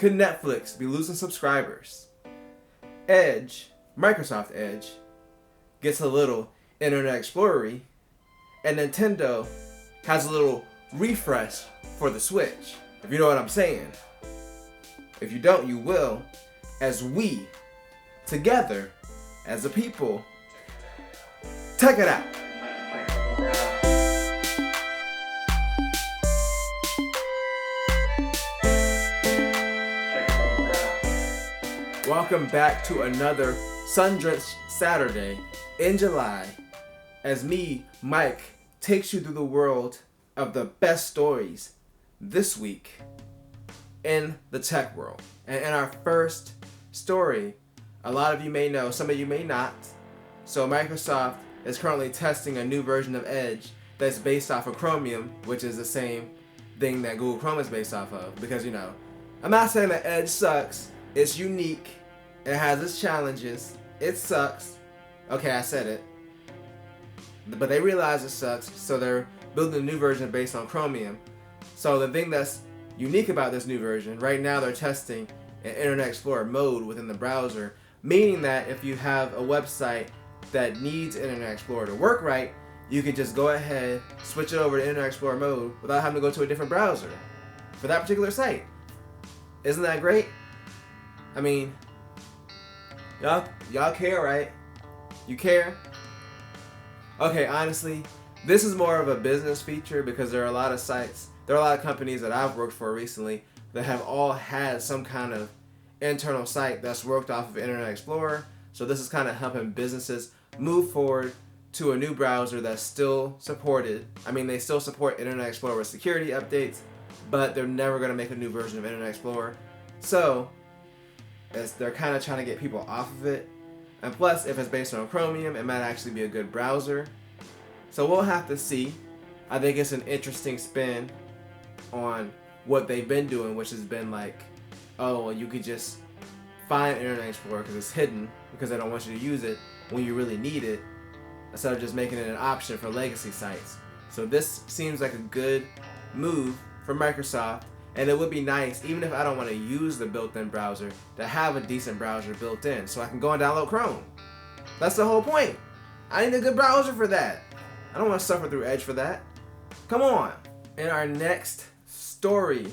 Could Netflix be losing subscribers? Edge, Microsoft Edge, gets a little Internet Explorer-y, and Nintendo has a little refresh for the Switch, if you know what I'm saying. If you don't, you will, as we, together, as a people, check it out. Welcome back to another sun-drenched Saturday in July, as me, Mike, takes you through the world of the best stories this week in the tech world. And in our first story, a lot of you may know, some of you may not. So Microsoft is currently testing a new version of Edge that's based off of Chromium, which is the same thing that Google Chrome is based off of. Because, you know, I'm not saying that Edge sucks. It's unique. It has its challenges. It sucks. Okay, I said it. But they realize it sucks, so they're building a new version based on Chromium. So the thing that's unique about this new version, right now they're testing an Internet Explorer mode within the browser, meaning that if you have a website that needs Internet Explorer to work right, you can just go ahead, switch it over to Internet Explorer mode without having to go to a different browser for that particular site. Isn't that great? I mean, y'all care, right? You care? Okay, honestly, this is more of a business feature because there are a lot of sites, there are a lot of companies that I've worked for recently that have all had some kind of internal site that's worked off of Internet Explorer. So this is kind of helping businesses move forward to a new browser that's still supported. I mean, they still support Internet Explorer with security updates, but they're never going to make a new version of Internet Explorer. So they're kind of trying to get people off of it. And plus, if it's based on Chromium, it might actually be a good browser. So we'll have to see. I think it's an interesting spin on what they've been doing, which has been like, oh, well, you could just find Internet Explorer because it's hidden, because they don't want you to use it when you really need it, instead of just making it an option for legacy sites. So this seems like a good move for Microsoft, and it would be nice, even if I don't want to use the built-in browser, to have a decent browser built in so I can go and download Chrome. That's the whole point. I need a good browser for that. I don't want to suffer through Edge for that. Come on. In our next story,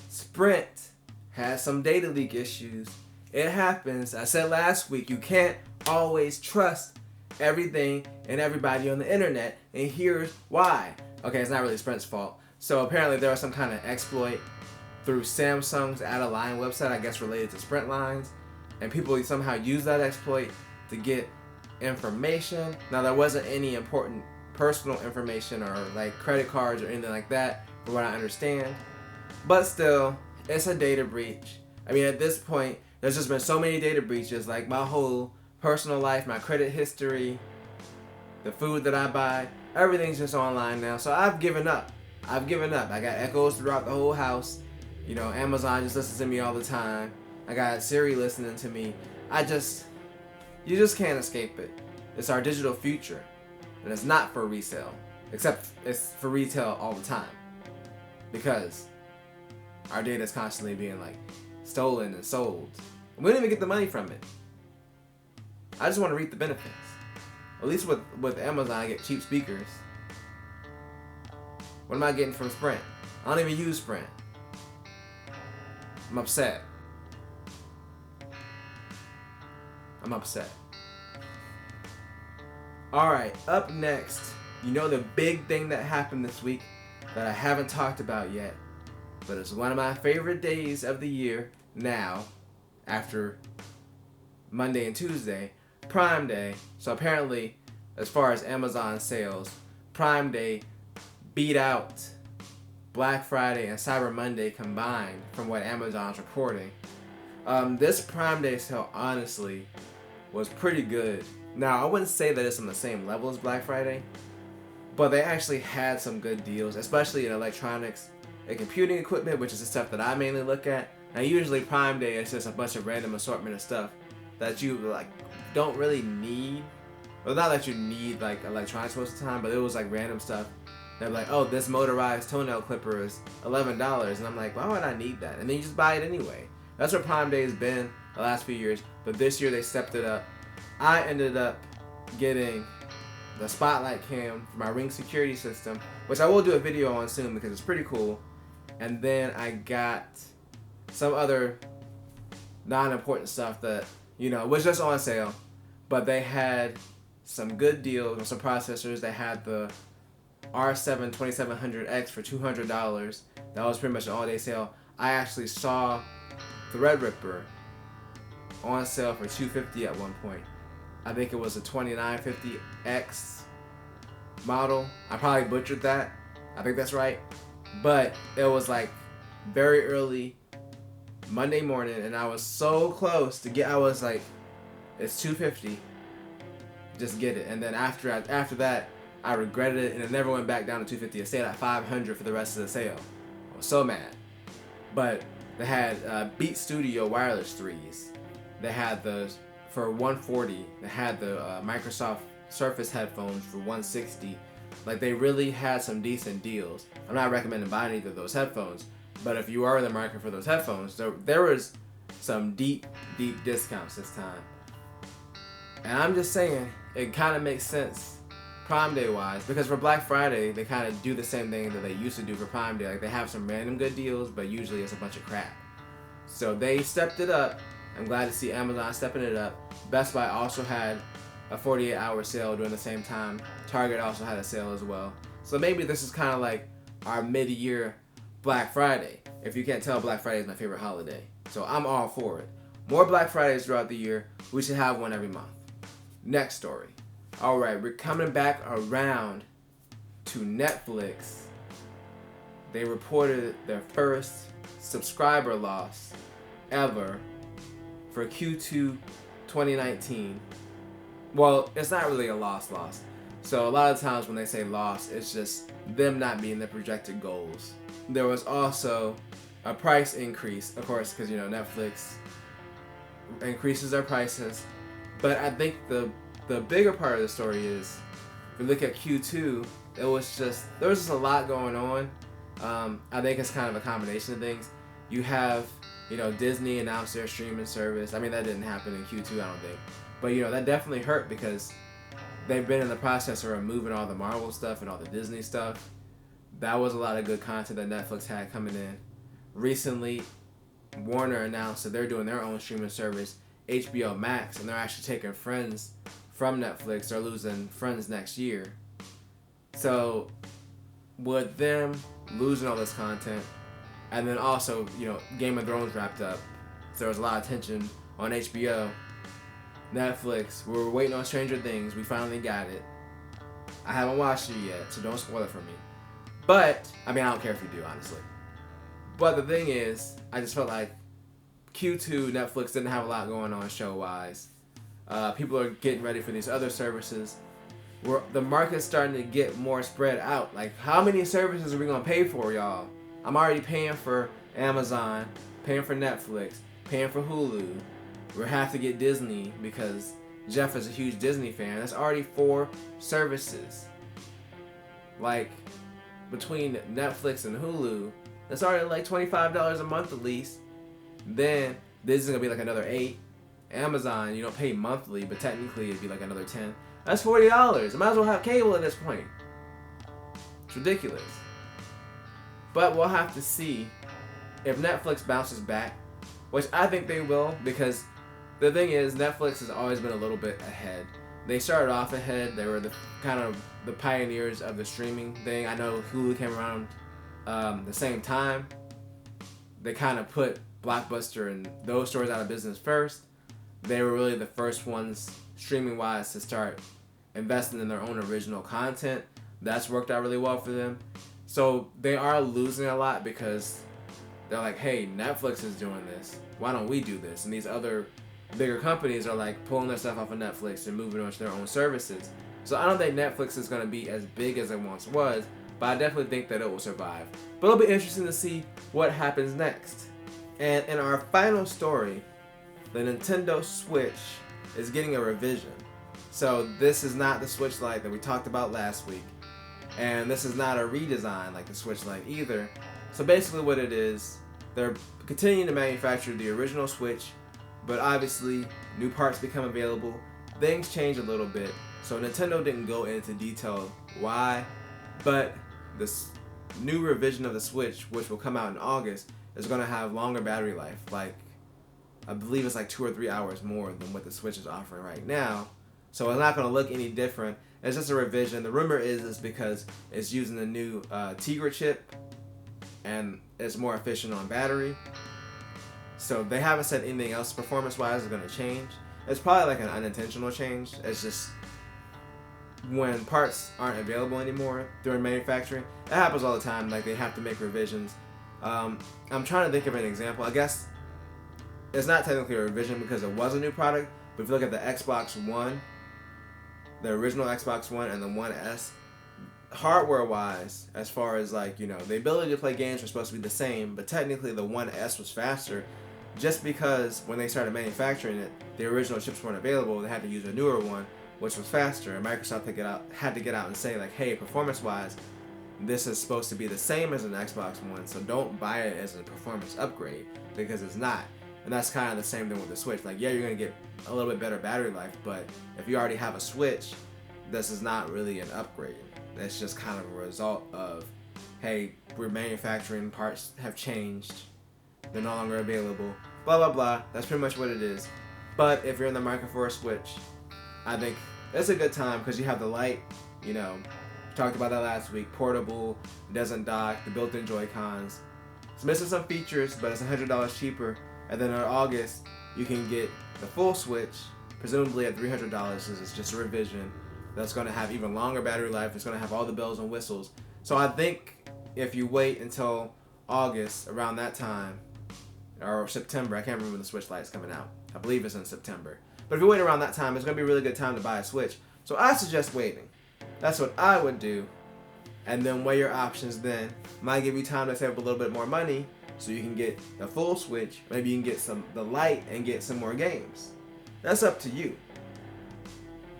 Sprint has some data leak issues. It happens. I said last week, you can't always trust everything and everybody on the internet, and here's why. Okay, it's not really Sprint's fault. So apparently there was some kind of exploit through Samsung's add-a-line website, I guess related to Sprint lines, and people somehow used that exploit to get information. Now there wasn't any important personal information or like credit cards or anything like that, from what I understand. But still, it's a data breach. I mean, at this point, there's just been so many data breaches, like my whole personal life, my credit history, the food that I buy, everything's just online now. So I've given up. I got echoes throughout the whole house. You know, Amazon just listens to me all the time. I got Siri listening to me. You just can't escape it. It's our digital future. And it's not for resale. Except it's for retail all the time. Because our data is constantly being like stolen and sold. And we don't even get the money from it. I just want to reap the benefits. At least with Amazon, I get cheap speakers. What am I getting from Sprint? I don't even use Sprint. I'm upset. Alright, up next, you know the big thing that happened this week that I haven't talked about yet, but it's one of my favorite days of the year now, after Monday and Tuesday, Prime Day. So apparently, as far as Amazon sales, Prime Day beat out Black Friday and Cyber Monday combined, from what Amazon's reporting. This Prime Day sale honestly was pretty good. Now, I wouldn't say that it's on the same level as Black Friday, but they actually had some good deals, especially in electronics and computing equipment, which is the stuff that I mainly look at. Now, usually Prime Day is just a bunch of random assortment of stuff that you like don't really need. Well, not that you need like electronics most of the time, but it was like random stuff They're like, oh, this motorized toenail clipper is $11, and I'm like, why would I need that? And then you just buy it anyway. That's what Prime Day has been the last few years, but this year they stepped it up. I ended up getting the spotlight cam for my Ring security system, which I will do a video on soon because it's pretty cool. And then I got some other non-important stuff that, was just on sale, but they had some good deals on some processors. They had the R7 2700X for $200. That was pretty much an all-day sale. I actually saw Threadripper on sale for $250 at one point. I think it was a 2950X model. I probably butchered that. I think that's right. But it was like very early Monday morning, and I was so close to get. I was like, it's $250. Just get it. And then after that, I regretted it, and it never went back down to $250. It stayed at $500 for the rest of the sale. I was so mad. But they had Beat Studio wireless 3s. They had those for $140. They had the Microsoft Surface headphones for $160. Like, they really had some decent deals. I'm not recommending buying either of those headphones, but if you are in the market for those headphones, there was some deep discounts this time. And I'm just saying, it kind of makes sense Prime Day wise, because for Black Friday, they kind of do the same thing that they used to do for Prime Day. Like, they have some random good deals, but usually it's a bunch of crap. So they stepped it up. I'm glad to see Amazon stepping it up. Best Buy also had a 48-hour sale during the same time. Target also had a sale as well. So maybe this is kind of like our mid-year Black Friday. If you can't tell, Black Friday is my favorite holiday. So I'm all for it. More Black Fridays throughout the year. We should have one every month. Next story. All right, we're coming back around to Netflix. They reported their first subscriber loss ever for Q2 2019. Well, it's not really a loss. So a lot of times when they say loss, it's just them not meeting the projected goals. There was also a price increase, of course, because Netflix increases their prices. But I think the bigger part of the story is, if you look at Q2, there was just a lot going on. I think it's kind of a combination of things. You have, Disney announced their streaming service. I mean, that didn't happen in Q2, I don't think. But, that definitely hurt because they've been in the process of removing all the Marvel stuff and all the Disney stuff. That was a lot of good content that Netflix had coming in. Recently, Warner announced that they're doing their own streaming service, HBO Max, and they're actually taking Friends from Netflix. They're losing Friends next year. So, with them losing all this content, and then also, Game of Thrones wrapped up, so there was a lot of tension on HBO. Netflix, we were waiting on Stranger Things. We finally got it. I haven't watched it yet, so don't spoil it for me. But, I don't care if you do, honestly. But the thing is, I just felt like Q2, Netflix didn't have a lot going on show-wise. People are getting ready for these other services. The market's starting to get more spread out. Like, how many services are we going to pay for, y'all? I'm already paying for Amazon, paying for Netflix, paying for Hulu. We have to get Disney because Jeff is a huge Disney fan. That's already 4 services. Like, between Netflix and Hulu, that's already like $25 a month at least. Then Disney's gonna be like another $8. Amazon, you don't pay monthly, but technically it'd be like another $10. That's $40. I might as well have cable at this point. It's ridiculous. But we'll have to see if Netflix bounces back, which I think they will, because the thing is, Netflix has always been a little bit ahead. They started off ahead. They were the pioneers of the streaming thing. I know Hulu came around the same time. They kind of put Blockbuster and those stores out of business first. They were really the first ones, streaming-wise, to start investing in their own original content. That's worked out really well for them. So they are losing a lot because they're like, hey, Netflix is doing this. Why don't we do this? And these other bigger companies are like pulling their stuff off of Netflix and moving on to their own services. So I don't think Netflix is going to be as big as it once was, but I definitely think that it will survive. But it'll be interesting to see what happens next. And in our final story, the Nintendo Switch is getting a revision. So this is not the Switch Lite that we talked about last week. And this is not a redesign like the Switch Lite either. So basically what it is, they're continuing to manufacture the original Switch, but obviously new parts become available, things change a little bit. So Nintendo didn't go into detail why, but this new revision of the Switch, which will come out in August, is going to have longer battery life. Like, I believe it's like 2 or 3 hours more than what the Switch is offering right now. So it's not going to look any different. It's just a revision. The rumor is because it's using the new Tegra chip, and it's more efficient on battery. So they haven't said anything else performance-wise is going to change. It's probably like an unintentional change. It's just when parts aren't available anymore during manufacturing, it happens all the time. Like, they have to make revisions. I'm trying to think of an example. I guess it's not technically a revision because it was a new product, but if you look at the Xbox One, the original Xbox One and the One S, hardware-wise, as far as like, you know, the ability to play games was supposed to be the same, but technically the One S was faster just because when they started manufacturing it, the original chips weren't available. They had to use a newer one, which was faster, and Microsoft had to get out and say, like, hey, performance-wise, this is supposed to be the same as an Xbox One, so don't buy it as a performance upgrade, because it's not. And that's kind of the same thing with the Switch. Like, yeah, you're going to get a little bit better battery life, but if you already have a Switch, this is not really an upgrade. It's just kind of a result of, hey, we're manufacturing, parts have changed, they're no longer available, blah, blah, blah. That's pretty much what it is. But if you're in the market for a Switch, I think it's a good time because you have the Lite, you know, talked about that last week, portable, doesn't dock, the built-in Joy-Cons. It's missing some features, but it's $100 cheaper. And then in August, you can get the full Switch, presumably at $300, since it's just a revision. That's going to have even longer battery life. It's going to have all the bells and whistles. So I think if you wait until August, around that time, or September, I can't remember when the Switch Lite's coming out. I believe it's in September. But if you wait around that time, it's going to be a really good time to buy a Switch. So I suggest waiting. That's what I would do. And then weigh your options then. Might give you time to save up a little bit more money so you can get a full Switch. Maybe you can get the Lite and get some more games. That's up to you.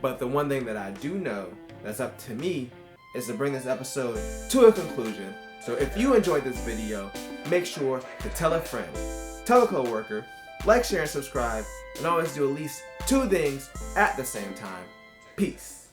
But the one thing that I do know that's up to me is to bring this episode to a conclusion. So if you enjoyed this video, make sure to tell a friend, tell a coworker, like, share, and subscribe, and always do at least 2 things at the same time. Peace.